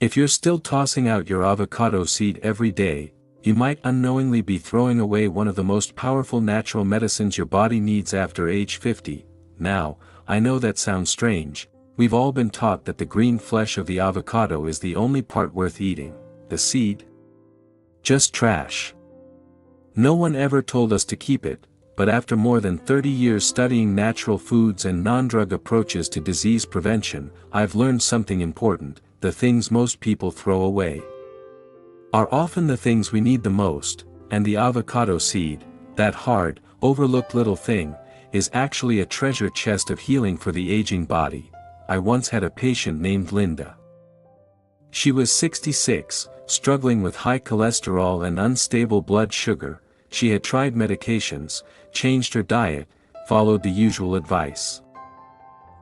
If you're still tossing out your avocado seed every day, you might unknowingly be throwing away one of the most powerful natural medicines your body needs after age 50. Now, I know that sounds strange. We've all been taught that the green flesh of the avocado is the only part worth eating. The seed? Just trash. No one ever told us to keep it, but after more than 30 years studying natural foods and non-drug approaches to disease prevention, I've learned something important: the things most people throw away are often the things we need the most, and the avocado seed, that hard, overlooked little thing, is actually a treasure chest of healing for the aging body. I once had a patient named Linda. She was 66, struggling with high cholesterol and unstable blood sugar. She had tried medications, changed her diet, followed the usual advice.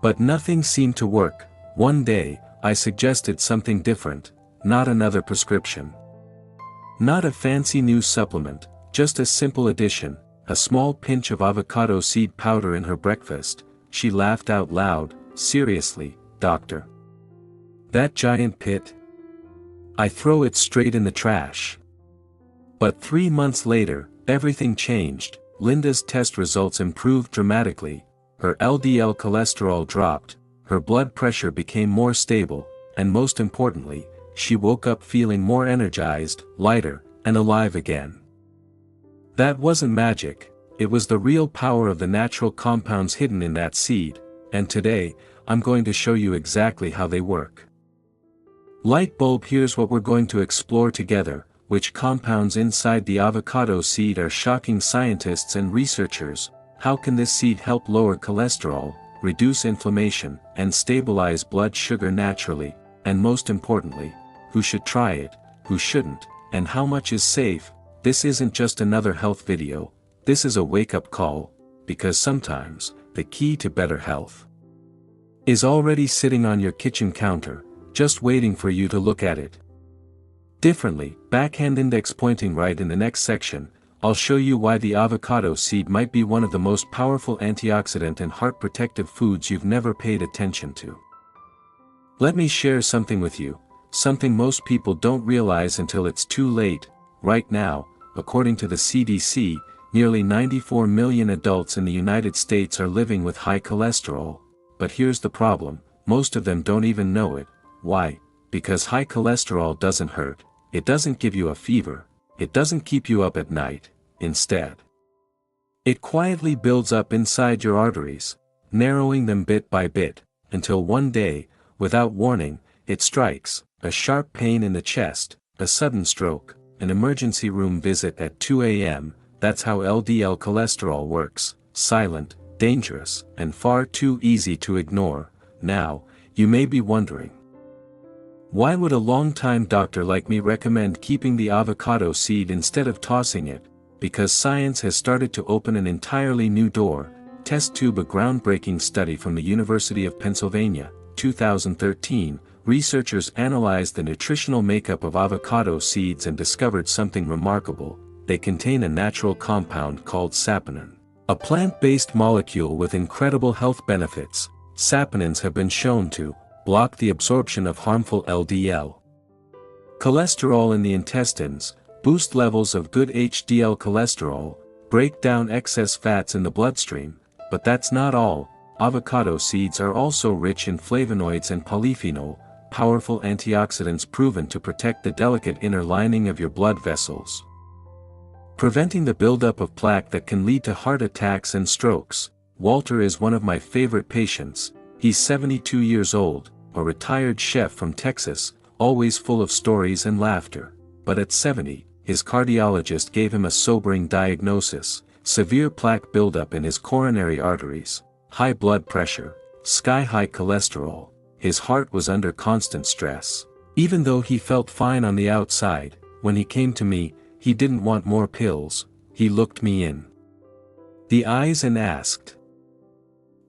But nothing seemed to work. One day, I suggested something different, not another prescription. Not a fancy new supplement, just a simple addition, a small pinch of avocado seed powder in her breakfast. She laughed out loud. "Seriously, doctor? That giant pit? I throw it straight in the trash." But 3 months later, everything changed. Linda's test results improved dramatically. Her LDL cholesterol dropped, her blood pressure became more stable, and most importantly, she woke up feeling more energized, lighter, and alive again. That wasn't magic, it was the real power of the natural compounds hidden in that seed, and today, I'm going to show you exactly how they work. Light bulb, here's what we're going to explore together: which compounds inside the avocado seed are shocking scientists and researchers, how can this seed help lower cholesterol, reduce inflammation, and stabilize blood sugar naturally, and most importantly, who should try it, who shouldn't, and how much is safe. This isn't just another health video, this is a wake-up call, because sometimes, the key to better health is already sitting on your kitchen counter, just waiting for you to look at it differently. Backhand index pointing right. In the next section, I'll show you why the avocado seed might be one of the most powerful antioxidant and heart protective foods you've never paid attention to. Let me share something with you, something most people don't realize until it's too late. Right now, according to the CDC, nearly 94 million adults in the United States are living with high cholesterol. But here's the problem, most of them don't even know it. Why? Because high cholesterol doesn't hurt, it doesn't give you a fever, it doesn't keep you up at night. Instead, it quietly builds up inside your arteries, narrowing them bit by bit, until one day, without warning, it strikes: a sharp pain in the chest, a sudden stroke, an emergency room visit at 2 a.m. That's how LDL cholesterol works: silent, dangerous, and far too easy to ignore. Now, you may be wondering, why would a long-time doctor like me recommend keeping the avocado seed instead of tossing it? Because science has started to open an entirely new door. Test tube. A groundbreaking study from the University of Pennsylvania, 2013, researchers analyzed the nutritional makeup of avocado seeds and discovered something remarkable: they contain a natural compound called saponin, a plant-based molecule with incredible health benefits. Saponins have been shown to block the absorption of harmful LDL cholesterol in the intestines, boost levels of good HDL cholesterol, break down excess fats in the bloodstream. But that's not all. Avocado seeds are also rich in flavonoids and polyphenol, powerful antioxidants proven to protect the delicate inner lining of your blood vessels, preventing the buildup of plaque that can lead to heart attacks and strokes. Walter is one of my favorite patients. He's 72 years old, a retired chef from Texas, always full of stories and laughter. But at 70, his cardiologist gave him a sobering diagnosis: severe plaque buildup in his coronary arteries, high blood pressure, sky-high cholesterol. His heart was under constant stress. Even though he felt fine on the outside, when he came to me, he didn't want more pills. He looked me in the eyes and asked,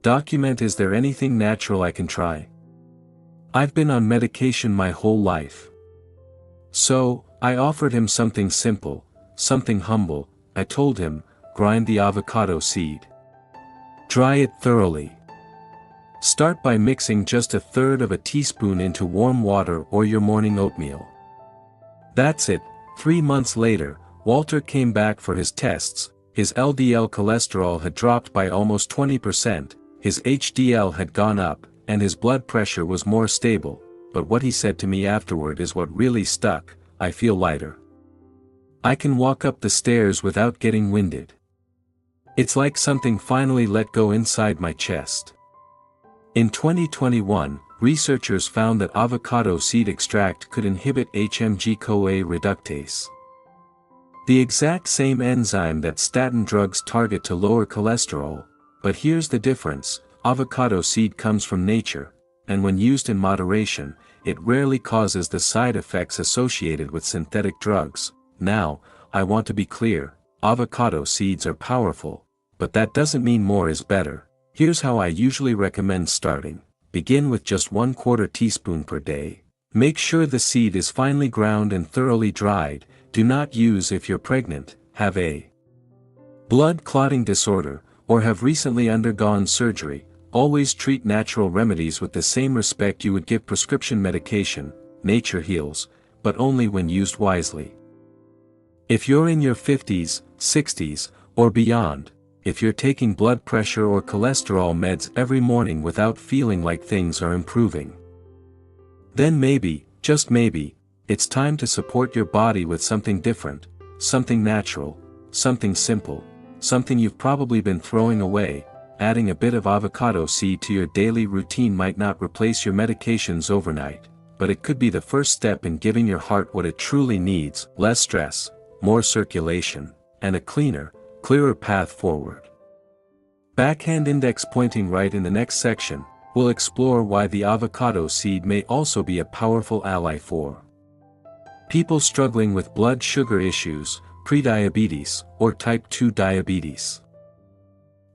"Document, is there anything natural I can try? I've been on medication my whole life." So, I offered him something simple, something humble. I told him, grind the avocado seed. Dry it thoroughly. Start by mixing just 1/3 of a teaspoon into warm water or your morning oatmeal. That's it. 3 months later, Walter came back for his tests. His LDL cholesterol had dropped by almost 20%, his HDL had gone up, and his blood pressure was more stable. But what he said to me afterward is what really stuck: I feel lighter. I can walk up the stairs without getting winded. It's like something finally let go inside my chest. In 2021, researchers found that avocado seed extract could inhibit HMG-CoA reductase, the exact same enzyme that statin drugs target to lower cholesterol. But here's the difference: avocado seed comes from nature, and when used in moderation, it rarely causes the side effects associated with synthetic drugs. Now, I want to be clear: avocado seeds are powerful, but that doesn't mean more is better. Here's how I usually recommend starting. Begin with just 1/4 teaspoon per day. Make sure the seed is finely ground and thoroughly dried. Do not use if you're pregnant, have a blood clotting disorder, or have recently undergone surgery. Always treat natural remedies with the same respect you would give prescription medication. Nature heals, but only when used wisely. If you're in your 50s, 60s, or beyond, if you're taking blood pressure or cholesterol meds every morning without feeling like things are improving, then maybe, just maybe, it's time to support your body with something different, something natural, something simple, something you've probably been throwing away. Adding a bit of avocado seed to your daily routine might not replace your medications overnight, but it could be the first step in giving your heart what it truly needs: less stress, more circulation, and a clearer path forward. Backhand index pointing right. In the next section, we'll explore why the avocado seed may also be a powerful ally for people struggling with blood sugar issues, prediabetes, or type 2 diabetes.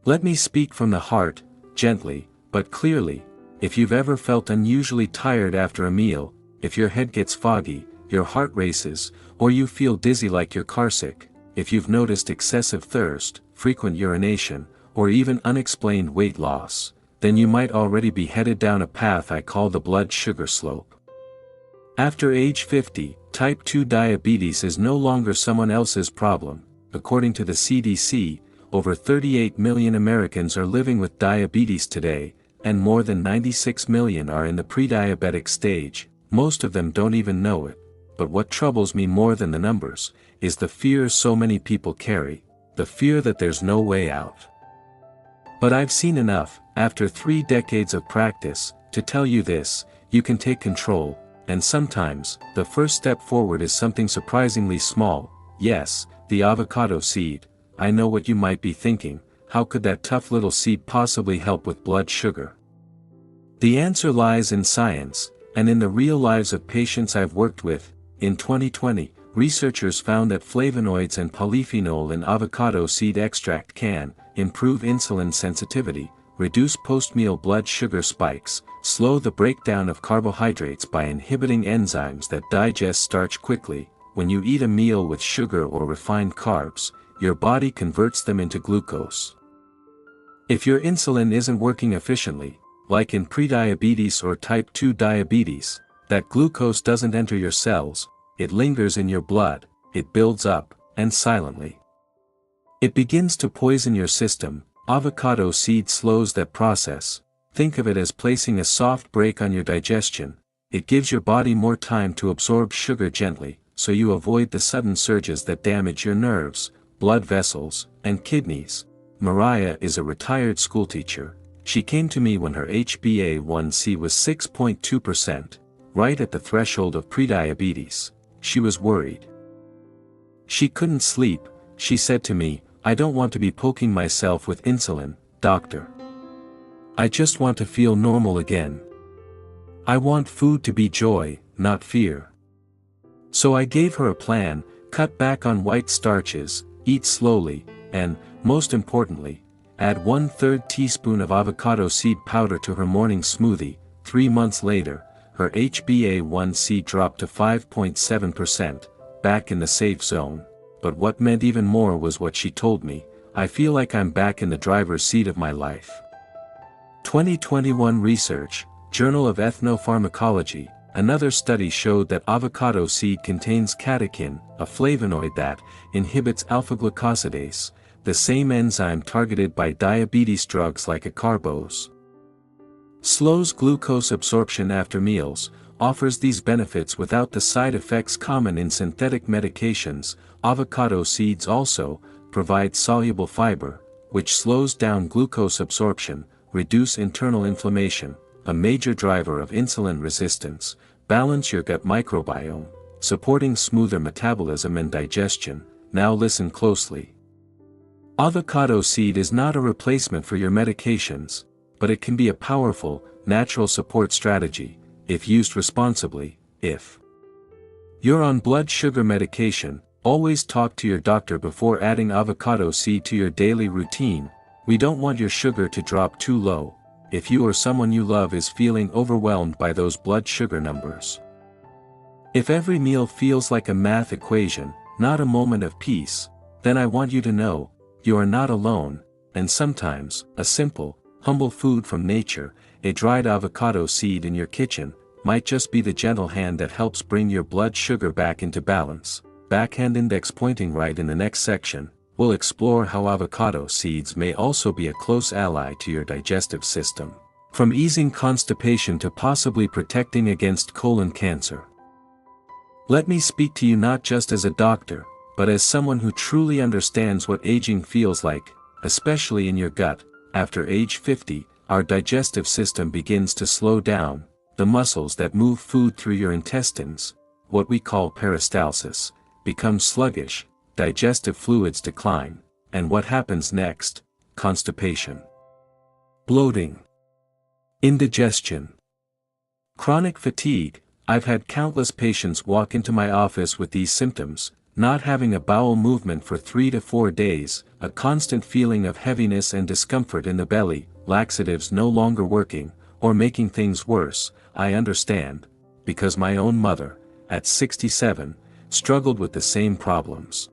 Let me speak from the heart, gently, but clearly. If you've ever felt unusually tired after a meal, if your head gets foggy, your heart races, or you feel dizzy like you're carsick, if you've noticed excessive thirst, frequent urination, or even unexplained weight loss, then you might already be headed down a path I call the blood sugar slope. After age 50, type 2 diabetes is no longer someone else's problem. According to the CDC, over 38 million Americans are living with diabetes today, and more than 96 million are in the pre-diabetic stage. Most of them don't even know it. But what troubles me more than the numbers is the fear so many people carry, the fear that there's no way out. But I've seen enough, after 3 decades of practice, to tell you this: you can take control, and sometimes, the first step forward is something surprisingly small. Yes, the avocado seed. I know what you might be thinking: how could that tough little seed possibly help with blood sugar? The answer lies in science, and in the real lives of patients I've worked with. In 2020, researchers found that flavonoids and polyphenol in avocado seed extract can improve insulin sensitivity, reduce post-meal blood sugar spikes, slow the breakdown of carbohydrates by inhibiting enzymes that digest starch quickly. When you eat a meal with sugar or refined carbs, your body converts them into glucose. If your insulin isn't working efficiently, like in prediabetes or type 2 diabetes, that glucose doesn't enter your cells, it lingers in your blood, it builds up, and silently, it begins to poison your system. Avocado seed slows that process. Think of it as placing a soft brake on your digestion. It gives your body more time to absorb sugar gently, so you avoid the sudden surges that damage your nerves, blood vessels, and kidneys. Mariah is a retired schoolteacher. She came to me when her HbA1c was 6.2%, right at the threshold of prediabetes. She was worried. She couldn't sleep. She said to me, "I don't want to be poking myself with insulin, doctor. I just want to feel normal again. I want food to be joy, not fear." So I gave her a plan: cut back on white starches, eat slowly, and, most importantly, add 1/3 teaspoon of avocado seed powder to her morning smoothie. 3 months later, her HbA1c dropped to 5.7%, back in the safe zone. But what meant even more was what she told me: "I feel like I'm back in the driver's seat of my life. 2021 research, Journal of Ethnopharmacology. Another study showed that avocado seed contains catechin, a flavonoid that inhibits alpha-glucosidase, the same enzyme targeted by diabetes drugs like acarbose. Slows glucose absorption after meals, offers these benefits without the side effects common in synthetic medications. Avocado seeds also provide soluble fiber, which slows down glucose absorption, reduce internal inflammation, a major driver of insulin resistance, balance your gut microbiome, supporting smoother metabolism and digestion. Now listen closely. Avocado seed is not a replacement for your medications, but it can be a powerful, natural support strategy, if used responsibly. If you're on blood sugar medication, always talk to your doctor before adding avocado seed to your daily routine. We don't want your sugar to drop too low, if you or someone you love is feeling overwhelmed by those blood sugar numbers. If every meal feels like a math equation, not a moment of peace, then I want you to know, you are not alone, and sometimes, a simple, humble food from nature, a dried avocado seed in your kitchen, might just be the gentle hand that helps bring your blood sugar back into balance. Backhand index pointing right. In the next section, we'll explore how avocado seeds may also be a close ally to your digestive system, from easing constipation to possibly protecting against colon cancer. Let me speak to you not just as a doctor, but as someone who truly understands what aging feels like, especially in your gut. After age 50, our digestive system begins to slow down. The muscles that move food through your intestines, what we call peristalsis, become sluggish, digestive fluids decline, and what happens next? Constipation, bloating, indigestion, chronic fatigue. I've had countless patients walk into my office with these symptoms: not having a bowel movement for 3 to 4 days, a constant feeling of heaviness and discomfort in the belly, laxatives no longer working, or making things worse. I understand, because my own mother, at 67, struggled with the same problems.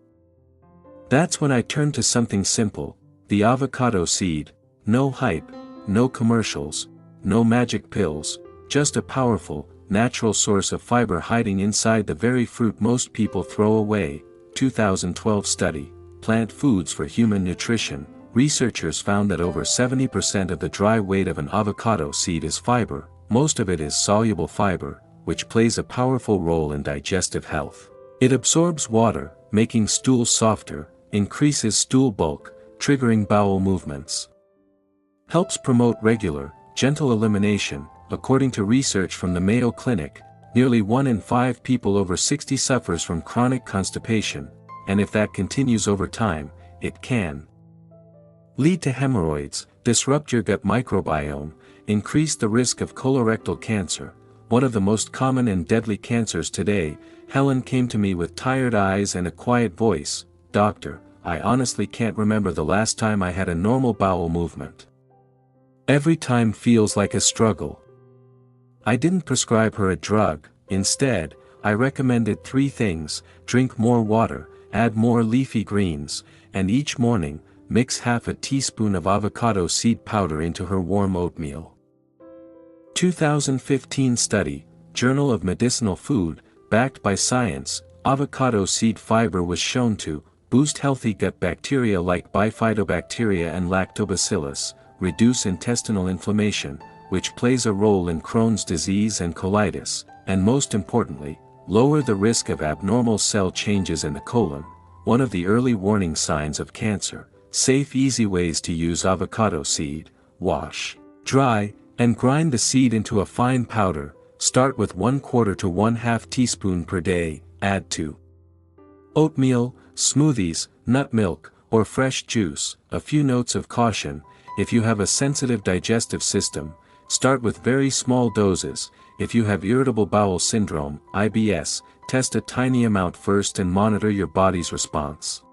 That's when I turned to something simple, the avocado seed. No hype, no commercials, no magic pills, just a powerful, natural source of fiber hiding inside the very fruit most people throw away. 2012 study, Plant Foods for Human Nutrition. Researchers found that over 70% of the dry weight of an avocado seed is fiber. Most of it is soluble fiber, which plays a powerful role in digestive health. It absorbs water, making stools softer, increases stool bulk, triggering bowel movements. Helps promote regular, gentle elimination. According to research from the Mayo Clinic, nearly 1 in 5 people over 60 suffers from chronic constipation, and if that continues over time, it can lead to hemorrhoids, disrupt your gut microbiome, increase the risk of colorectal cancer, one of the most common and deadly cancers today. Helen came to me with tired eyes and a quiet voice. Doctor, I honestly can't remember the last time I had a normal bowel movement. Every time feels like a struggle. I didn't prescribe her a drug. Instead, I recommended 3 things: drink more water, add more leafy greens, and each morning, mix half a teaspoon of avocado seed powder into her warm oatmeal. 2015 study, Journal of Medicinal Food, backed by science. Avocado seed fiber was shown to boost healthy gut bacteria like bifidobacteria and lactobacillus, reduce intestinal inflammation, which plays a role in Crohn's disease and colitis, and most importantly, lower the risk of abnormal cell changes in the colon, one of the early warning signs of cancer. Safe, easy ways to use avocado seed: wash, dry, and grind the seed into a fine powder. Start with 1/4 to 1/2 teaspoon per day. Add to oatmeal, smoothies, nut milk, or fresh juice. A few notes of caution: if you have a sensitive digestive system, start with very small doses. If you have irritable bowel syndrome, IBS, test a tiny amount first and monitor your body's response.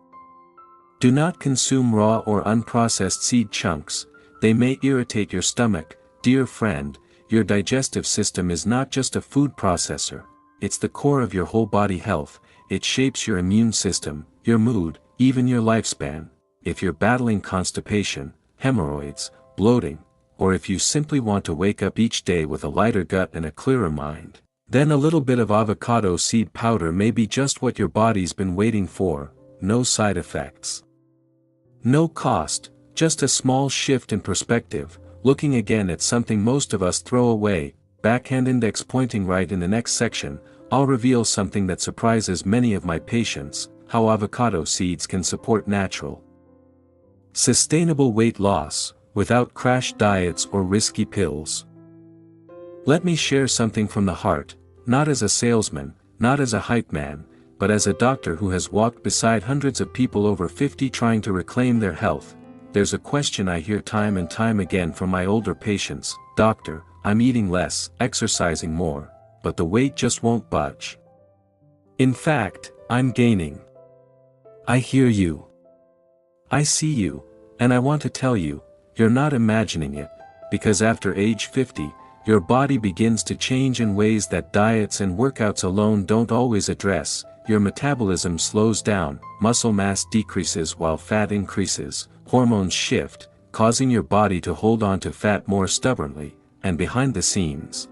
Do not consume raw or unprocessed seed chunks, they may irritate your stomach. Dear friend, your digestive system is not just a food processor, it's the core of your whole body health. It shapes your immune system, your mood, even your lifespan. If you're battling constipation, hemorrhoids, bloating, or if you simply want to wake up each day with a lighter gut and a clearer mind, then a little bit of avocado seed powder may be just what your body's been waiting for. No side effects. No cost, just a small shift in perspective, looking again at something most of us throw away. Backhand index pointing right. In the next section, I'll reveal something that surprises many of my patients: how avocado seeds can support natural, sustainable weight loss, without crash diets or risky pills. Let me share something from the heart, not as a salesman, not as a hype man, but as a doctor who has walked beside hundreds of people over 50 trying to reclaim their health. There's a question I hear time and time again from my older patients: "Doctor, I'm eating less, exercising more, but the weight just won't budge. In fact, I'm gaining." I hear you. I see you, and I want to tell you, you're not imagining it, because after age 50, your body begins to change in ways that diets and workouts alone don't always address. Your metabolism slows down, muscle mass decreases while fat increases, hormones shift, causing your body to hold on to fat more stubbornly, and behind the scenes,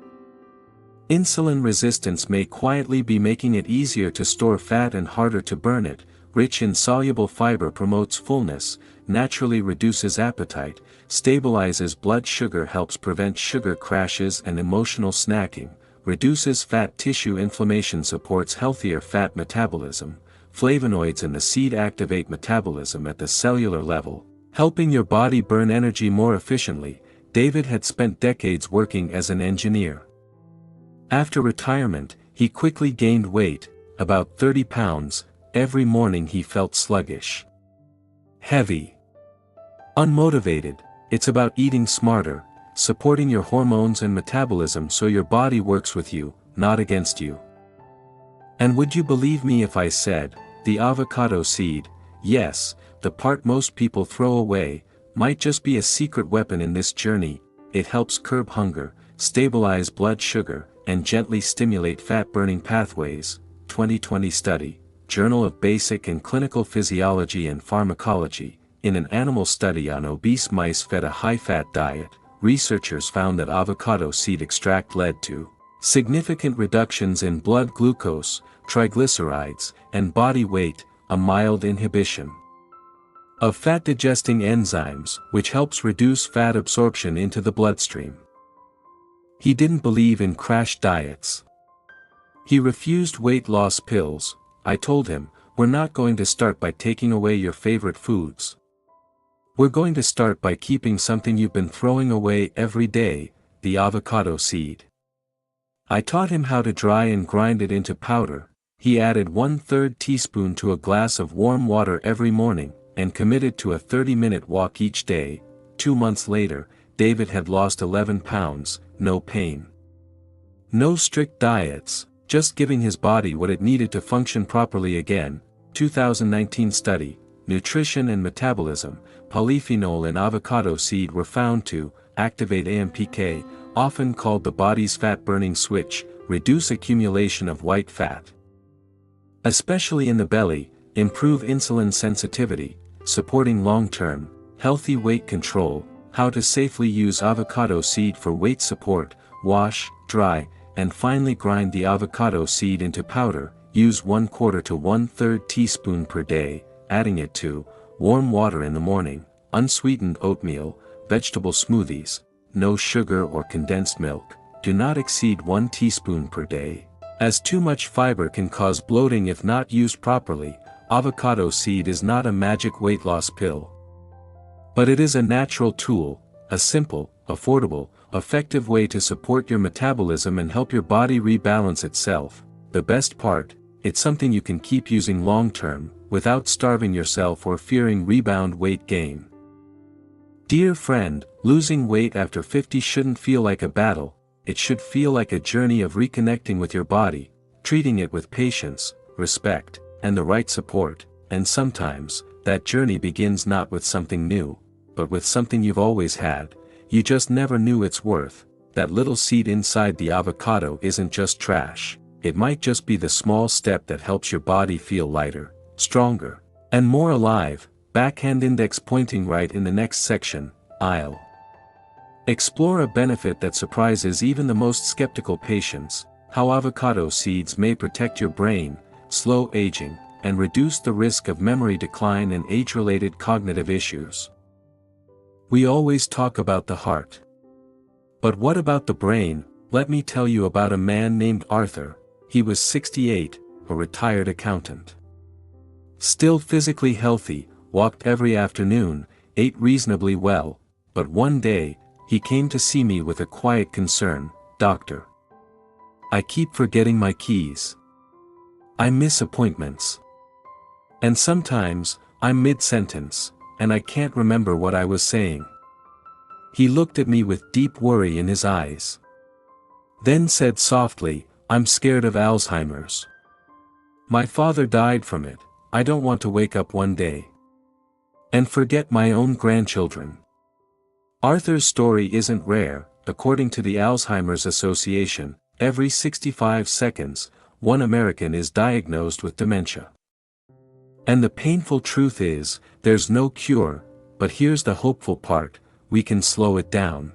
insulin resistance may quietly be making it easier to store fat and harder to burn it. Rich in soluble fiber promotes fullness, naturally reduces appetite, stabilizes blood sugar, helps prevent sugar crashes and emotional snacking, reduces fat tissue inflammation, supports healthier fat metabolism. Flavonoids in the seed activate metabolism at the cellular level, helping your body burn energy more efficiently. David had spent decades working as an engineer. After retirement, he quickly gained weight, about 30 pounds. Every morning he felt sluggish, heavy, unmotivated. It's about eating smarter, supporting your hormones and metabolism so your body works with you, not against you. And would you believe me if I said, the avocado seed, yes, the part most people throw away, might just be a secret weapon in this journey? It helps curb hunger, stabilize blood sugar, and gently stimulate fat-burning pathways. 2020 study, Journal of Basic and Clinical Physiology and Pharmacology. In an animal study on obese mice fed a high-fat diet, researchers found that avocado seed extract led to significant reductions in blood glucose, triglycerides, and body weight, a mild inhibition of fat-digesting enzymes, which helps reduce fat absorption into the bloodstream. He didn't believe in crash diets. He refused weight loss pills. I told him, "We're not going to start by taking away your favorite foods. We're going to start by keeping something you've been throwing away every day, the avocado seed." I taught him how to dry and grind it into powder. He added 1/3 teaspoon to a glass of warm water every morning, and committed to a 30-minute walk each day. 2 months later, David had lost 11 pounds, no pain. No strict diets, just giving his body what it needed to function properly again. 2019 study, Nutrition and Metabolism. Polyphenol in avocado seed were found to activate AMPK, often called the body's fat-burning switch, reduce accumulation of white fat, especially in the belly, improve insulin sensitivity, supporting long-term, healthy weight control. How to safely use avocado seed for weight support. Wash, dry, and finally grind the avocado seed into powder. Use 1/4 to 1/3 teaspoon per day, adding it to warm water in the morning, unsweetened oatmeal, vegetable smoothies. No sugar or condensed milk. Do not exceed 1 teaspoon per day, as too much fiber can cause bloating if not used properly. Avocado seed is not a magic weight loss pill, but it is a natural tool, a simple, affordable, effective way to support your metabolism and help your body rebalance itself. The best part, it's something you can keep using long-term, without starving yourself or fearing rebound weight gain. Dear friend, losing weight after 50 shouldn't feel like a battle. It should feel like a journey of reconnecting with your body, treating it with patience, respect, and the right support. And sometimes, that journey begins not with something new, but with something you've always had. You just never knew its worth. That little seed inside the avocado isn't just trash. It might just be the small step that helps your body feel lighter, stronger, and more alive. Backhand index pointing right. In the next section, I'll Explore a benefit that surprises even the most skeptical patients: how avocado seeds may protect your brain, slow aging, and reduce the risk of memory decline and age-related cognitive issues. We always talk about the heart. But what about the brain? Let me tell you about a man named Arthur. He was 68, a retired accountant. Still physically healthy, walked every afternoon, ate reasonably well, but one day, he came to see me with a quiet concern: "Doctor, I keep forgetting my keys. I miss appointments. And sometimes, I'm mid-sentence, and I can't remember what I was saying." He looked at me with deep worry in his eyes. Then said softly, "I'm scared of Alzheimer's. My father died from it. I don't want to wake up one day and forget my own grandchildren." Arthur's story isn't rare. According to the Alzheimer's Association, every 65 seconds, one American is diagnosed with dementia. And the painful truth is, there's no cure, but here's the hopeful part: we can slow it down.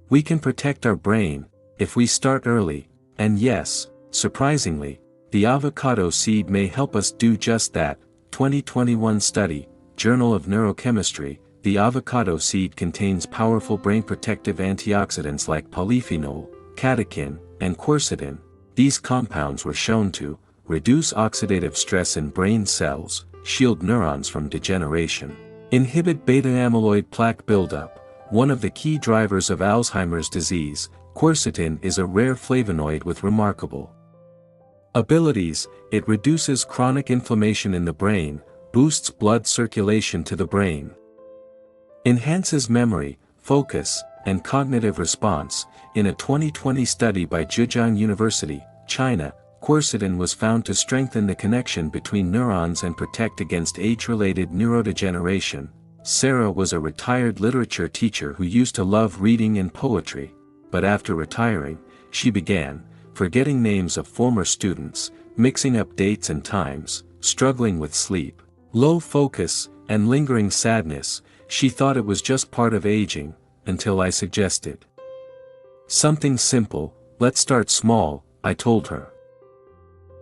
We can protect our brain, if we start early, and yes, surprisingly, the avocado seed may help us do just that. 2021 study, Journal of Neurochemistry. The avocado seed contains powerful brain-protective antioxidants like polyphenol, catechin, and quercetin. These compounds were shown to reduce oxidative stress in brain cells, shield neurons from degeneration, inhibit beta-amyloid plaque buildup, one of the key drivers of Alzheimer's disease. Quercetin is a rare flavonoid with remarkable abilities. It reduces chronic inflammation in the brain, boosts blood circulation to the brain, enhances memory, focus, and cognitive response. In a 2020 study by Zhejiang University, China, quercetin was found to strengthen the connection between neurons and protect against age-related neurodegeneration. Sarah was a retired literature teacher who used to love reading and poetry, but after retiring, she began forgetting names of former students, mixing up dates and times, struggling with sleep, low focus, and lingering sadness. She thought it was just part of aging, until I suggested something simple. "Let's start small," I told her.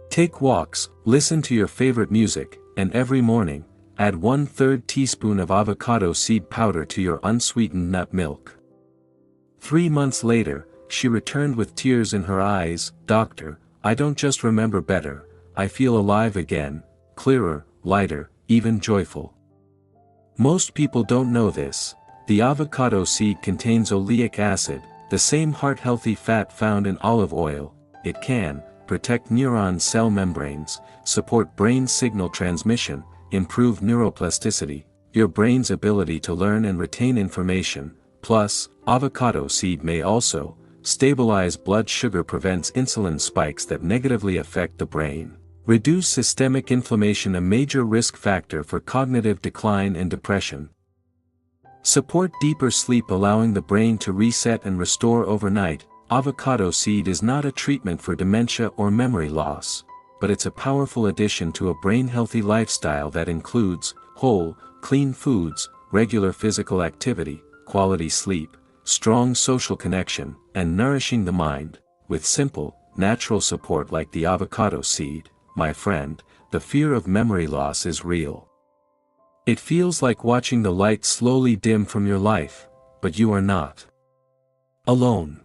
"Take walks, listen to your favorite music, and every morning, add 1/3 teaspoon of avocado seed powder to your unsweetened nut milk." 3 months later, she returned with tears in her eyes. "Doctor, I don't just remember better, I feel alive again, clearer, lighter, even joyful." Most people don't know this. The avocado seed contains oleic acid, the same heart-healthy fat found in olive oil. It can protect neuron cell membranes, support brain signal transmission, improve neuroplasticity, your brain's ability to learn and retain information. Plus, avocado seed may also stabilize blood sugar, prevents insulin spikes that negatively affect the brain, reduce systemic inflammation, a major risk factor for cognitive decline and depression, support deeper sleep, allowing the brain to reset and restore overnight. Avocado seed is not a treatment for dementia or memory loss, but it's a powerful addition to a brain-healthy lifestyle that includes whole, clean foods, regular physical activity, quality sleep, strong social connection, and nourishing the mind. With simple, natural support like the avocado seed, my friend, the fear of memory loss is real. It feels like watching the light slowly dim from your life, but you are not alone.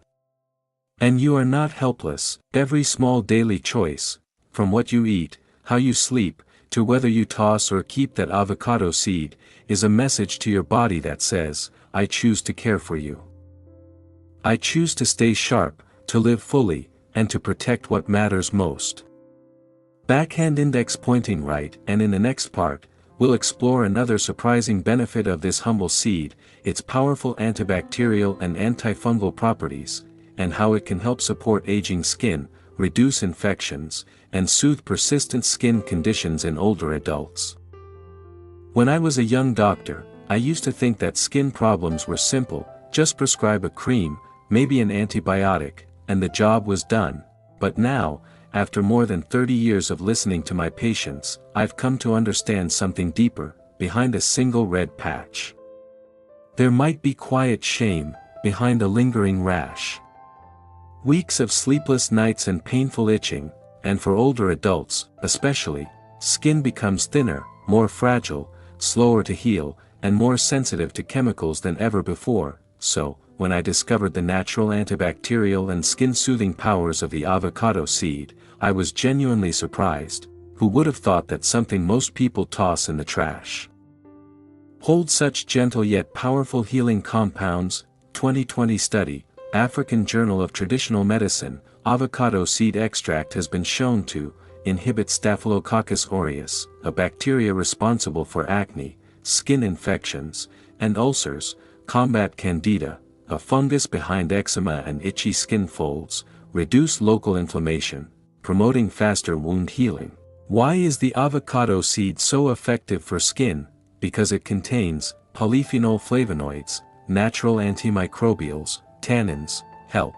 And you are not helpless. Every small daily choice, from what you eat, how you sleep, to whether you toss or keep that avocado seed, is a message to your body that says, "I choose to care for you. I choose to stay sharp, to live fully, and to protect what matters most." Backhand index pointing right. And in the next part, we'll explore another surprising benefit of this humble seed, its powerful antibacterial and antifungal properties, and how it can help support aging skin, reduce infections, and soothe persistent skin conditions in older adults. When I was a young doctor, I used to think that skin problems were simple: just prescribe a cream, maybe an antibiotic, and the job was done. But now, after more than 30 years of listening to my patients, I've come to understand something deeper, behind a single red patch. There might be quiet shame, behind a lingering rash. Weeks of sleepless nights and painful itching, and for older adults, especially, skin becomes thinner, more fragile, slower to heal, and more sensitive to chemicals than ever before. So, when I discovered the natural antibacterial and skin-soothing powers of the avocado seed, I was genuinely surprised. Who would have thought that something most people toss in the trash holds such gentle yet powerful healing compounds? 2020 study, African Journal of Traditional Medicine. Avocado seed extract has been shown to inhibit Staphylococcus aureus, a bacteria responsible for acne, skin infections, and ulcers, combat candida, a fungus behind eczema and itchy skin folds, reduce local inflammation, promoting faster wound healing. Why is the avocado seed so effective for skin? Because it contains polyphenol flavonoids, natural antimicrobials, tannins, help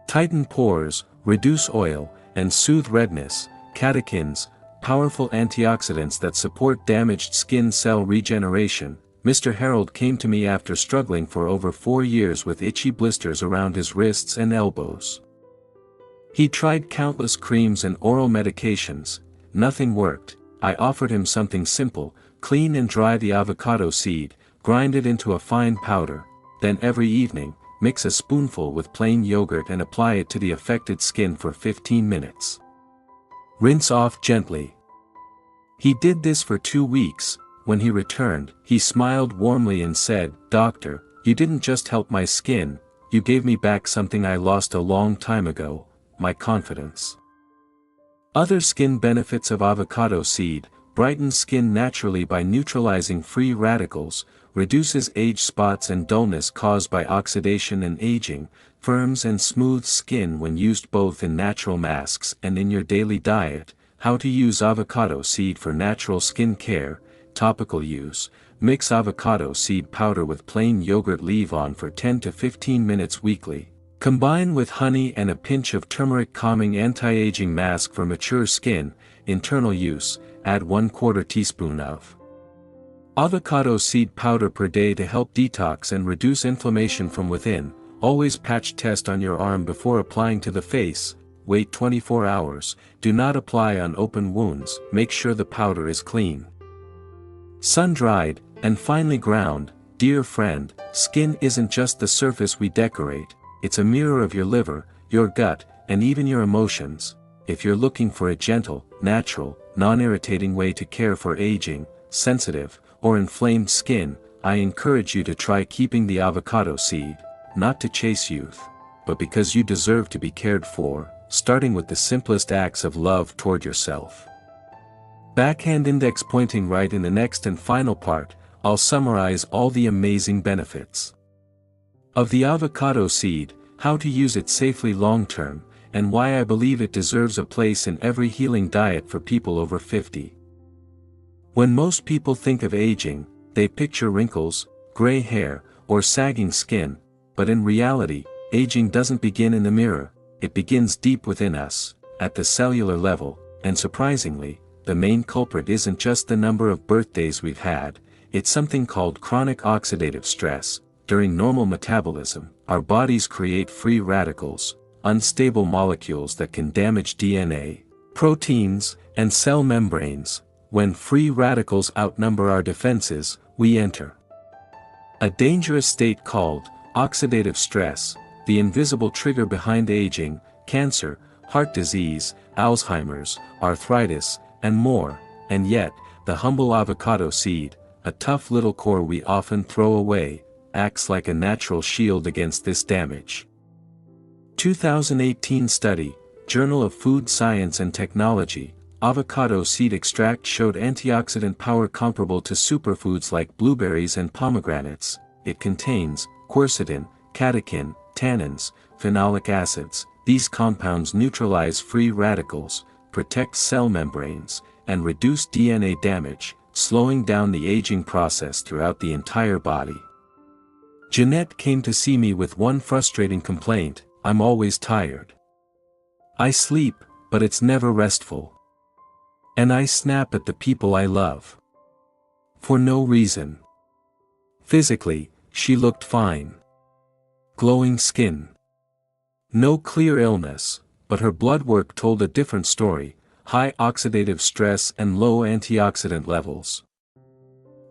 tighten pores, reduce oil, and soothe redness, catechins, powerful antioxidants that support damaged skin cell regeneration. Mr. Harold came to me after struggling for over 4 years with itchy blisters around his wrists and elbows. He tried countless creams and oral medications. Nothing worked. I offered him something simple: clean and dry the avocado seed, grind it into a fine powder, then every evening, mix a spoonful with plain yogurt and apply it to the affected skin for 15 minutes. Rinse off gently. He did this for 2 weeks. When he returned, he smiled warmly and said, "Doctor, you didn't just help my skin, you gave me back something I lost a long time ago, my confidence." Other skin benefits of avocado seed: brightens skin naturally by neutralizing free radicals, reduces age spots and dullness caused by oxidation and aging, firms and smooths skin when used both in natural masks and in your daily diet. How to use avocado seed for natural skin care. Topical use: mix avocado seed powder with plain yogurt, leave on for 10 to 15 minutes weekly. Combine with honey and a pinch of turmeric, calming anti-aging mask for mature skin. Internal use: add 1/4 teaspoon of avocado seed powder per day to help detox and reduce inflammation from within. Always patch test on your arm before applying to the face. Wait 24 hours. Do not apply on open wounds. Make sure the powder is clean, sun-dried, and finely ground. Dear friend, skin isn't just the surface we decorate, it's a mirror of your liver, your gut, and even your emotions. If you're looking for a gentle, natural, non-irritating way to care for aging, sensitive, or inflamed skin, I encourage you to try keeping the avocado seed, not to chase youth, but because you deserve to be cared for, starting with the simplest acts of love toward yourself. Backhand index pointing right. In the next and final part, I'll summarize all the amazing benefits of the avocado seed, how to use it safely long-term, and why I believe it deserves a place in every healing diet for people over 50. When most people think of aging, they picture wrinkles, gray hair, or sagging skin, but in reality, aging doesn't begin in the mirror, it begins deep within us, at the cellular level, and surprisingly, the main culprit isn't just the number of birthdays we've had, it's something called chronic oxidative stress. During normal metabolism, our bodies create free radicals, unstable molecules that can damage DNA, proteins, and cell membranes. When free radicals outnumber our defenses, we enter a dangerous state called oxidative stress, the invisible trigger behind aging, cancer, heart disease, Alzheimer's, arthritis, and more. And yet, the humble avocado seed, a tough little core we often throw away, acts like a natural shield against this damage. 2018 study, Journal of Food Science and Technology. Avocado seed extract showed antioxidant power comparable to superfoods like blueberries and pomegranates. It contains quercetin, catechin, tannins, phenolic acids. These compounds neutralize free radicals, protect cell membranes, and reduce DNA damage, slowing down the aging process throughout the entire body. Jeanette came to see me with one frustrating complaint: I'm always tired. I sleep, but it's never restful. And I snap at the people I love. For no reason. Physically, she looked fine. glowing skin. No clear illness, but her blood work told a different story: high oxidative stress and low antioxidant levels.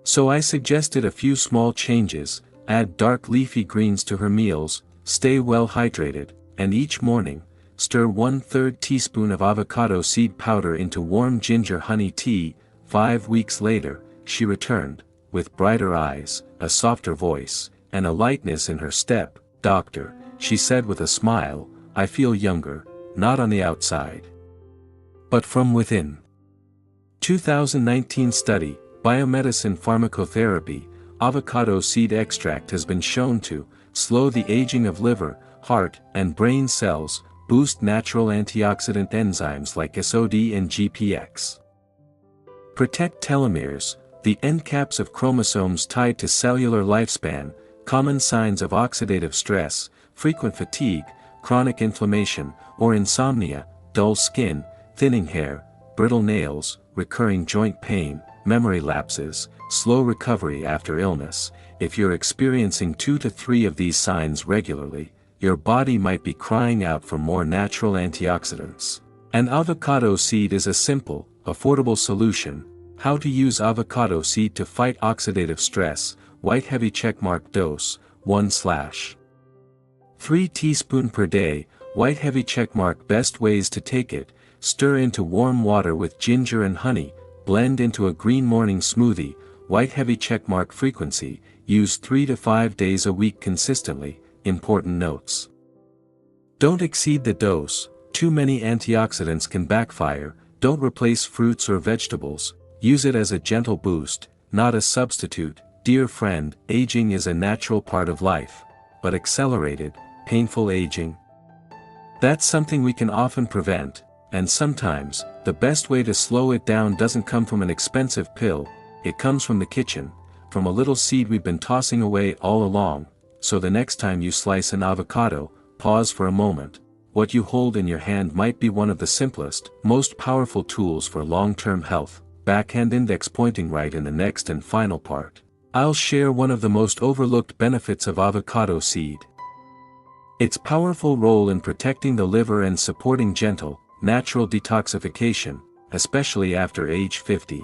So I suggested a few small changes: add dark leafy greens to her meals, stay well hydrated, and each morning, stir 1/3 teaspoon of avocado seed powder into warm ginger honey tea. 5 weeks later, she returned, with brighter eyes, a softer voice, and a lightness in her step. "Doctor," she said with a smile, "I feel younger, not on the outside, but from within." 2019 study, Biomedicine Pharmacotherapy. Avocado seed extract has been shown to slow the aging of liver, heart, and brain cells, boost natural antioxidant enzymes like SOD and GPX, protect telomeres, the end caps of chromosomes tied to cellular lifespan, common signs of oxidative stress, frequent fatigue, chronic inflammation, or insomnia, dull skin, thinning hair, brittle nails, recurring joint pain, memory lapses, slow recovery after illness. If you're experiencing 2 to 3 of these signs regularly, your body might be crying out for more natural antioxidants. An avocado seed is a simple, affordable solution. How to use avocado seed to fight oxidative stress. White heavy checkmark dose, 1/3 teaspoon per day. White heavy checkmark best ways to take it: stir into warm water with ginger and honey, blend into a green morning smoothie. White heavy checkmark frequency, use 3 to 5 days a week consistently. Important notes: don't exceed the dose, too many antioxidants can backfire. Don't replace fruits or vegetables, use it as a gentle boost, not a substitute. Dear friend, aging is a natural part of life. But accelerated, painful aging? That's something we can often prevent, and sometimes, the best way to slow it down doesn't come from an expensive pill, it comes from the kitchen, from a little seed we've been tossing away all along. So the next time you slice an avocado, pause for a moment. What you hold in your hand might be one of the simplest, most powerful tools for long-term health. Backhand index pointing right in the next and final part. I'll share one of the most overlooked benefits of avocado seed: its powerful role in protecting the liver and supporting gentle, natural detoxification, especially after age 50.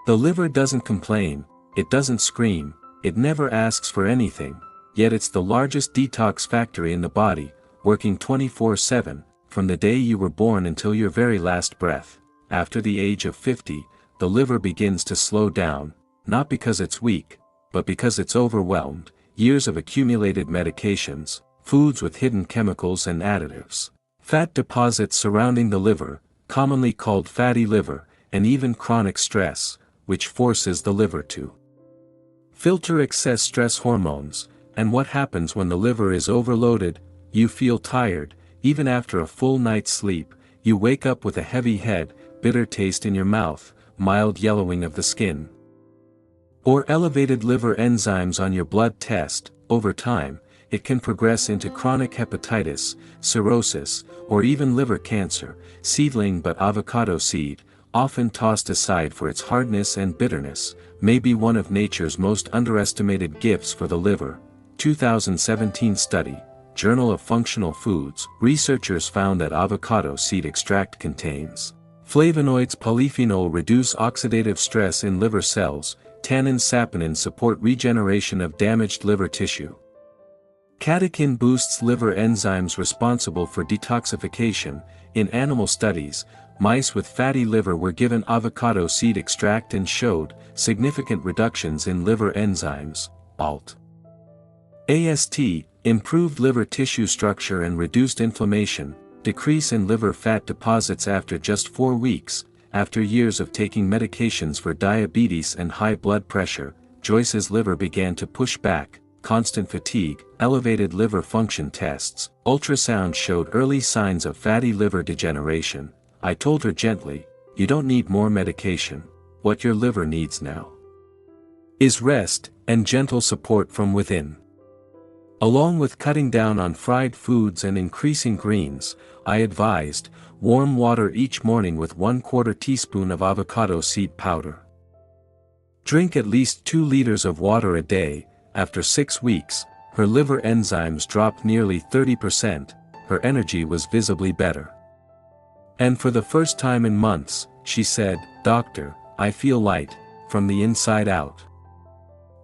The liver doesn't complain, it doesn't scream, it never asks for anything, yet it's the largest detox factory in the body, working 24/7, from the day you were born until your very last breath. After the age of 50, the liver begins to slow down, not because it's weak, but because it's overwhelmed. Years of accumulated medications, foods with hidden chemicals and additives, fat deposits surrounding the liver, commonly called fatty liver, and even chronic stress, which forces the liver to filter excess stress hormones. And what happens when the liver is overloaded? You feel tired, even after a full night's sleep. You wake up with a heavy head, bitter taste in your mouth, mild yellowing of the skin, or elevated liver enzymes on your blood test. Over time, it can progress into chronic hepatitis, cirrhosis, or even liver cancer. Seedling but avocado seed, often tossed aside for its hardness and bitterness, may be one of nature's most underestimated gifts for the liver. 2017 study, Journal of Functional Foods. Researchers found that avocado seed extract contains flavonoids. Polyphenol reduce oxidative stress in liver cells. Tannins saponins support regeneration of damaged liver tissue. Catechin boosts liver enzymes responsible for detoxification. In animal studies, mice with fatty liver were given avocado seed extract and showed significant reductions in liver enzymes. AST, improved liver tissue structure and reduced inflammation, decrease in liver fat deposits after just 4 weeks. After years of taking medications for diabetes and high blood pressure, Joyce's liver began to push back. Constant fatigue, elevated liver function tests, ultrasound showed early signs of fatty liver degeneration. I told her gently, "You don't need more medication. What your liver needs now is rest and gentle support from within." Along with cutting down on fried foods and increasing greens, I advised, warm water each morning with 1/4 teaspoon of avocado seed powder. Drink at least 2 liters of water a day. After 6 weeks, Her liver enzymes dropped nearly 30%, her energy was visibly better. And for the first time in months, she said, "Doctor, I feel light, from the inside out."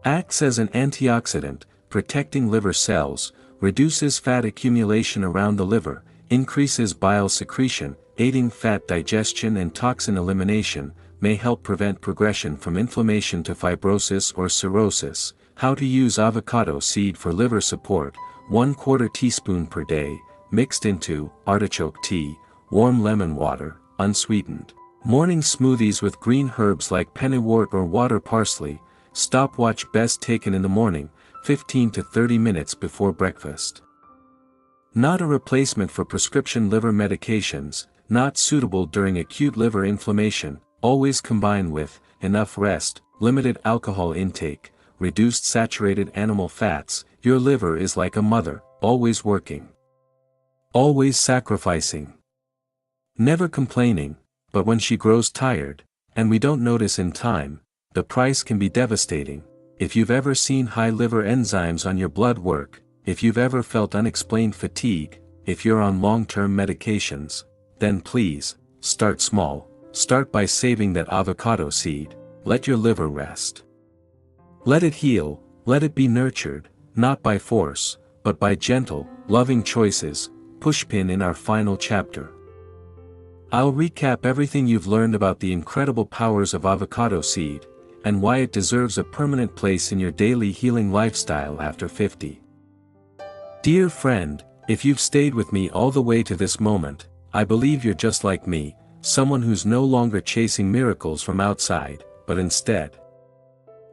Acts as an antioxidant, protecting liver cells, reduces fat accumulation around the liver, increases bile secretion, aiding fat digestion and toxin elimination, may help prevent progression from inflammation to fibrosis or cirrhosis. How to use avocado seed for liver support: 1/4 teaspoon per day, mixed into artichoke tea, warm lemon water, unsweetened. Morning smoothies with green herbs like pennywort or water parsley. Stopwatch best taken in the morning, 15 to 30 minutes before breakfast. Not a replacement for prescription liver medications, not suitable during acute liver inflammation, always combine with enough rest, limited alcohol intake, reduced saturated animal fats. Your liver is like a mother, always working, always sacrificing, never complaining, but when she grows tired, and we don't notice in time, the price can be devastating. If you've ever seen high liver enzymes on your blood work, if you've ever felt unexplained fatigue, if you're on long-term medications, then please, start small. Start by saving that avocado seed. Let your liver rest. Let it heal, let it be nurtured, not by force, but by gentle, loving choices. Pushpin in our final chapter. I'll recap everything you've learned about the incredible powers of avocado seed, and why it deserves a permanent place in your daily healing lifestyle after 50. Dear friend, if you've stayed with me all the way to this moment, I believe you're just like me, someone who's no longer chasing miracles from outside, but instead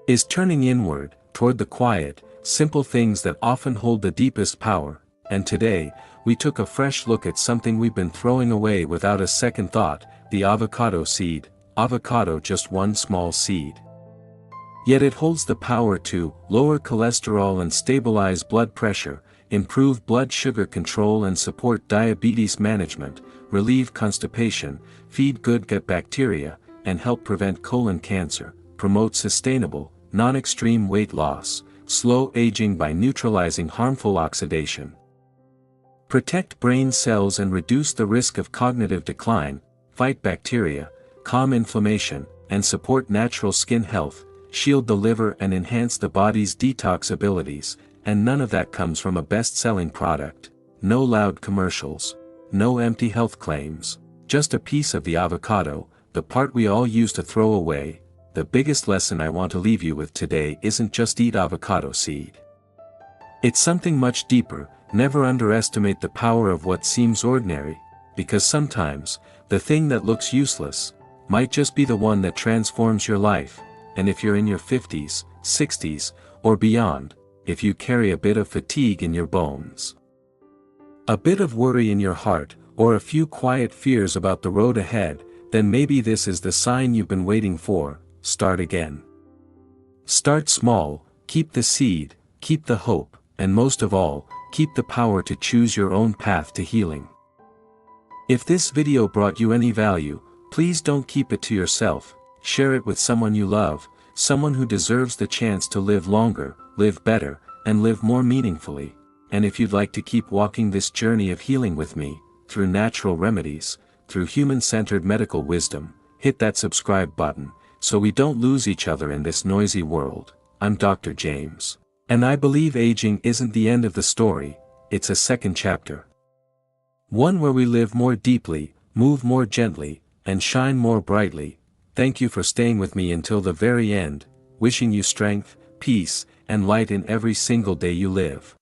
is turning inward, toward the quiet, simple things that often hold the deepest power. And today, we took a fresh look at something we've been throwing away without a second thought: the avocado seed. Avocado, just one small seed. Yet it holds the power to lower cholesterol and stabilize blood pressure, improve blood sugar control and support diabetes management, relieve constipation, feed good gut bacteria, and help prevent colon cancer, promote sustainable, non-extreme weight loss, slow aging by neutralizing harmful oxidation, protect brain cells and reduce the risk of cognitive decline, fight bacteria, calm inflammation, and support natural skin health, shield the liver and enhance the body's detox abilities. And none of that comes from a best-selling product. No loud commercials. No empty health claims. Just a piece of the avocado, the part we all used to throw away. The biggest lesson I want to leave you with today isn't just eat avocado seed. It's something much deeper. Never underestimate the power of what seems ordinary, because sometimes, the thing that looks useless, might just be the one that transforms your life. And if you're in your 50s, 60s, or beyond, if you carry a bit of fatigue in your bones, a bit of worry in your heart, or a few quiet fears about the road ahead, then maybe this is the sign you've been waiting for. Start again. Start small, keep the seed, keep the hope, and most of all, keep the power to choose your own path to healing. If this video brought you any value, please don't keep it to yourself. Share it with someone you love, someone who deserves the chance to live longer, live better, and live more meaningfully. And if you'd like to keep walking this journey of healing with me, through natural remedies, through human-centered medical wisdom, hit that subscribe button, so we don't lose each other in this noisy world. I'm Dr. James. And I believe aging isn't the end of the story, it's a second chapter. One where we live more deeply, move more gently, and shine more brightly. Thank you for staying with me until the very end, wishing you strength, peace, and light in every single day you live.